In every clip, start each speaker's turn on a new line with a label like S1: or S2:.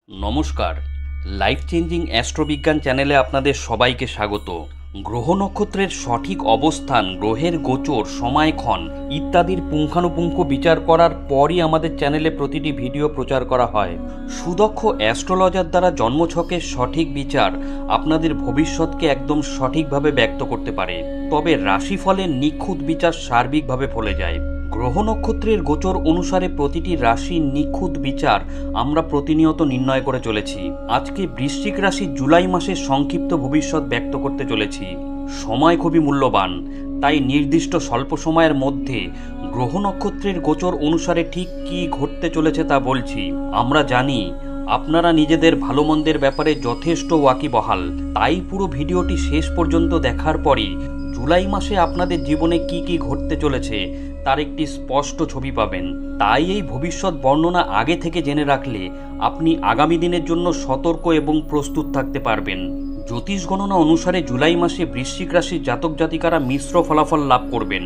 S1: নমস্কার, life changing অ্যাস্ট্রোবিজ্ঞান চ্যানেলে আপনাদের সবাইকে স্বাগত। গ্রহ নক্ষত্রের সঠিক অবস্থান, গ্রহের গোচর, সময়ক্ষণ ইত্যাদির পুঙ্খানুপুঙ্খ বিচার করার পরই আমাদের চ্যানেলে প্রতিটি ভিডিও প্রচার করা হয়। সুদক্ষ অ্যাস্ট্রোলজার দ্বারা জন্মছকের সঠিক বিচার আপনাদের ভবিষ্যৎকে একদম সঠিকভাবে ব্যক্ত করতে পারে, তবে রাশিফলের নিখুঁত বিচার সার্বিকভাবে ফলে যায়। গ্রহ নক্ষত্রের গোচর অনুসারে প্রতিটি রাশির নিখুঁত বিচার আমরা প্রতিনিয়ত নির্ণয় করে চলেছি। আজকে বৃশ্চিক রাশির জুলাই মাসের সংক্ষিপ্ত ভবিষ্যৎ ব্যক্ত করতে চলেছি। সময় খুবই মূল্যবান, তাই নির্দিষ্ট স্বল্প সময়ের মধ্যে গ্রহ নক্ষত্রের গোচর অনুসারে ঠিক কী ঘটতে চলেছে তা বলছি। আমরা জানি আপনারা নিজেদের ভালো মন্দের ব্যাপারে যথেষ্ট ওয়াকিবহাল, তাই পুরো ভিডিওটি শেষ পর্যন্ত দেখার পরই জুলাই মাসে আপনাদের জীবনে কি কি ঘটতে চলেছে তার একটি স্পষ্ট ছবি পাবেন। তাই এই ভবিষ্যৎ বর্ণনা আগে থেকে জেনে রাখলে আপনি আগামী দিনের জন্য সতর্ক এবং প্রস্তুত থাকতে পারবেন। জ্যোতিষ গণনা অনুসারে জুলাই মাসে বৃশ্চিক রাশির জাতক জাতিকারা মিশ্র ফলাফল লাভ করবেন।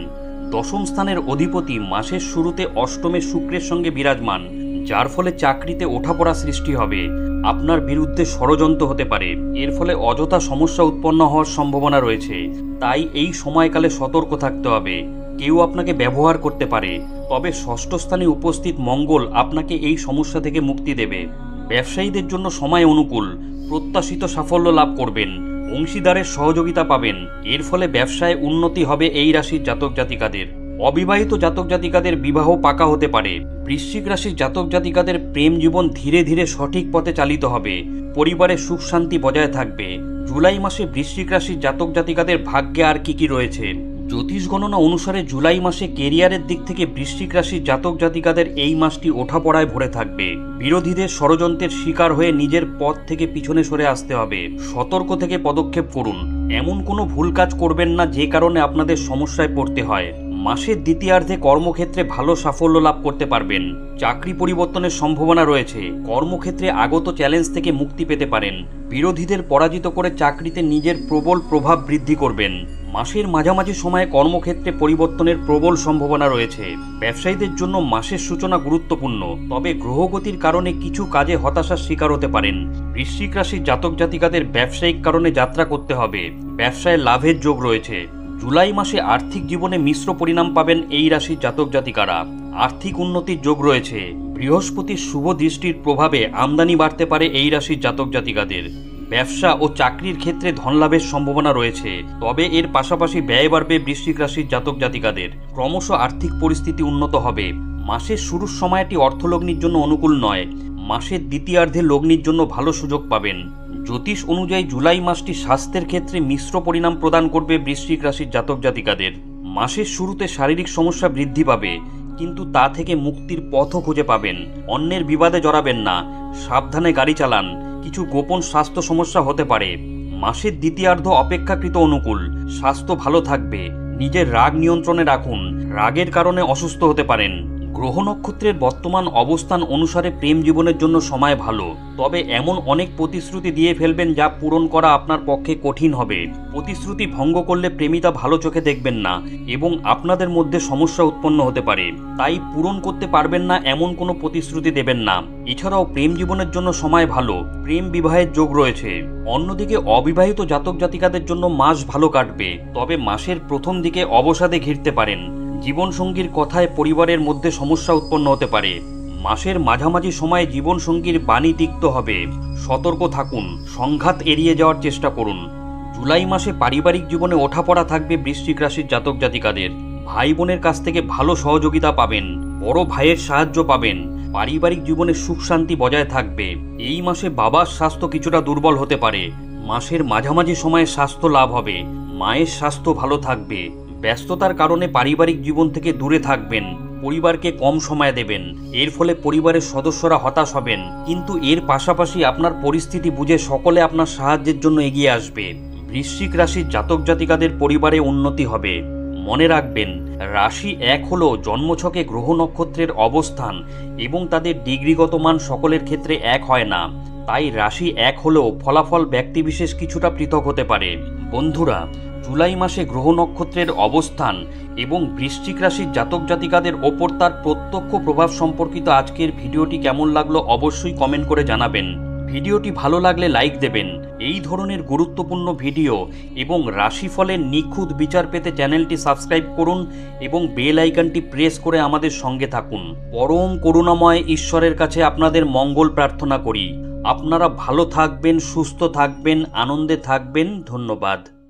S1: দশম স্থানের অধিপতি মাসের শুরুতে অষ্টমে শুক্রের সঙ্গে বিরাজমান, যার ফলে চাকরিতে ওঠাপড়া সৃষ্টি হবে। আপনার বিরুদ্ধে ষড়যন্ত্র হতে পারে, এর ফলে অযথা সমস্যা উৎপন্ন হওয়ার সম্ভাবনা রয়েছে। তাই এই সময়কালে সতর্ক থাকতে হবে। কেউ আপনাকে ব্যবহার করতে পারে, তবে ষষ্ঠ স্থানে উপস্থিত মঙ্গল আপনাকে এই সমস্যা থেকে মুক্তি দেবে। ব্যবসায়ীদের জন্য সময় অনুকূল, প্রত্যাশিত সাফল্য লাভ করবেন, অংশীদারের সহযোগিতা পাবেন। এর ফলে ব্যবসায় উন্নতি হবে এই রাশির জাতক জাতিকাদের। অবিবাহিত জাতক জাতিকাদের বিবাহ পাকা হতে পারে। বৃশ্চিক রাশির জাতক জাতিকাদের প্রেম জীবন ধীরে ধীরে সঠিক পথে চালিত হবে। পরিবারে সুখ শান্তি বজায় থাকবে। জুলাই মাসে বৃশ্চিক রাশির জাতক জাতিকাদের ভাগ্যে আর কি রয়েছে? জ্যোতিষ গণনা অনুসারে জুলাই মাসে কেরিয়ারের দিক থেকে বৃশ্চিক রাশির জাতক জাতিকাদের এই মাসটি ওঠাপড়ায় ভরে থাকবে। বিরোধীদের ষড়যন্ত্রের শিকার হয়ে নিজের পথ থেকে পিছনে সরে আসতে হবে। সতর্ক থেকে পদক্ষেপ করুন। এমন কোনো ভুল কাজ করবেন না যে কারণে আপনাদের সমস্যায় পড়তে হয়। মাসের দ্বিতীয়ার্ধে কর্মক্ষেত্রে ভালো সাফল্য লাভ করতে পারবেন। চাকরি পরিবর্তনের সম্ভাবনা রয়েছে। কর্মক্ষেত্রে আগত চ্যালেঞ্জ থেকে মুক্তি পেতে পারেন। বিরোধীদের পরাজিত করে চাকরিতে নিজের প্রবল প্রভাব বৃদ্ধি করবেন। মাসের মাঝামাঝি সময়ে কর্মক্ষেত্রে পরিবর্তনের প্রবল সম্ভাবনা রয়েছে। ব্যবসায়ীদের জন্য মাসের সূচনা গুরুত্বপূর্ণ, তবে গ্রহগতির কারণে কিছু কাজে হতাশার শিকার হতে পারেন। বৃশ্চিক রাশির জাতক জাতিকাদের ব্যবসায়িক কারণে যাত্রা করতে হবে। ব্যবসায় লাভের যোগ রয়েছে। জুলাই মাসে আর্থিক জীবনে মিশ্র পরিণাম পাবেন এই রাশির জাতক জাতিকারা। আর্থিক উন্নতির যোগ রয়েছে। বৃহস্পতির শুভ দৃষ্টির প্রভাবে আমদানি বাড়তে পারে এই রাশির জাতক জাতিকাদের। ব্যবসা ও চাকরির ক্ষেত্রে ধনলাভের সম্ভাবনা রয়েছে, তবে এর পাশাপাশি ব্যয় বাড়বে বৃশ্চিক রাশির জাতক জাতিকাদের। ক্রমশ আর্থিক পরিস্থিতি উন্নত হবে। মাসের শুরুর সময়টি অর্থলগ্নির জন্য অনুকূল নয়। মাসের দ্বিতীয়ার্ধে লগ্নির জন্য ভালো সুযোগ পাবেন। জ্যোতিষ অনুযায়ী জুলাই মাসটি স্বাস্থ্যের ক্ষেত্রে মিশ্র পরিণাম প্রদান করবে বৃশ্চিক রাশির জাতক জাতিকাদের। মাসের শুরুতে শারীরিক সমস্যা বৃদ্ধি পাবে, কিন্তু তা থেকে মুক্তির পথও খুঁজে পাবেন। অন্যের বিবাদে জড়াবেন না। সাবধানে গাড়ি চালান। কিছু গোপন স্বাস্থ্য সমস্যা হতে পারে। মাসের দ্বিতীয়ার্ধ অপেক্ষাকৃত অনুকূল। স্বাস্থ্য ভালো থাকবে। নিজের রাগ নিয়ন্ত্রণে রাখুন। রাগের কারণে অসুস্থ হতে পারেন। গ্রহ নক্ষত্রের বর্তমান অবস্থান অনুসারে প্রেম জীবনের জন্য সময় ভালো, তবে এমন অনেক প্রতিশ্রুতি দিয়ে ফেলবেন যা পূরণ করা আপনার পক্ষে কঠিন হবে। প্রতিশ্রুতি ভঙ্গ করলে প্রেমিতা ভালো চোখে দেখবেন না এবং আপনাদের মধ্যে সমস্যা উৎপন্ন হতে পারে। তাই পূরণ করতে পারবেন না এমন কোনো প্রতিশ্রুতি দেবেন না। এছাড়াও প্রেম জীবনের জন্য সময় ভালো। প্রেম বিবাহের যোগ রয়েছে। অন্যদিকে অবিবাহিত জাতক জাতিকাদের জন্য মাস ভালো কাটবে, তবে মাসের প্রথম দিকে অবসাদে ঘিরতে পারেন। জীবনসঙ্গীর কথায় পরিবারের মধ্যে সমস্যা উৎপন্ন হতে পারে। মাসের মাঝামাঝি সময়ে জীবনসঙ্গীর বাণী তিক্ত হবে। সতর্ক থাকুন। সংঘাত এড়িয়ে যাওয়ার চেষ্টা করুন। জুলাই মাসে পারিবারিক জীবনে ওঠাপড়া থাকবে বৃশ্চিক রাশির জাতক জাতিকাদের। ভাই বোনের কাছ থেকে ভালো সহযোগিতা পাবেন। বড় ভাইয়ের সাহায্য পাবেন। পারিবারিক জীবনে সুখ শান্তি বজায় থাকবে। এই মাসে বাবার স্বাস্থ্য কিছুটা দুর্বল হতে পারে। মাসের মাঝামাঝি সময়ে স্বাস্থ্য লাভ হবে। মায়ের স্বাস্থ্য ভালো থাকবে। ব্যস্ততার কারণে পারিবারিক জীবন থেকে দূরে থাকবেন। পরিবারকে কম সময় দেবেন। এর ফলে পরিবারের সদস্যরা হতাশ হবেন, কিন্তু এর পাশাপাশি আপনার পরিস্থিতি বুঝে সকলে আপনার সাহায্যের জন্য এগিয়ে আসবে। বৃশ্চিক রাশির জাতক জাতিকাদের পরিবারে উন্নতি হবে। মনে রাখবেন, রাশি এক হলেও জন্মছকে গ্রহ নক্ষত্রের অবস্থান এবং তাদের ডিগ্রিগত মান সকলের ক্ষেত্রে এক হয় না। তাই রাশি এক হলেও ফলাফল ব্যক্তিবিশেষ কিছুটা পৃথক হতে পারে। বন্ধুরা, জুলাই মাসে গ্রহ নক্ষত্রের অবস্থান এবং বৃশ্চিক রাশির জাতক জাতিকাদের ওপর তার প্রত্যক্ষ প্রভাব সম্পর্কিত আজকের ভিডিওটি কেমন লাগলো অবশ্যই কমেন্ট করে জানাবেন। ভিডিওটি ভালো লাগলে লাইক দেবেন। এই ধরনের গুরুত্বপূর্ণ ভিডিও এবং রাশিফলের নিখুঁত বিচার পেতে চ্যানেলটি সাবস্ক্রাইব করুন এবং বেল আইকনটি প্রেস করে আমাদের সঙ্গে থাকুন। পরম করুণাময় ঈশ্বরের কাছে আপনাদের মঙ্গল প্রার্থনা করি। আপনারা ভালো থাকবেন, সুস্থ থাকবেন, আনন্দে থাকবেন। ধন্যবাদ।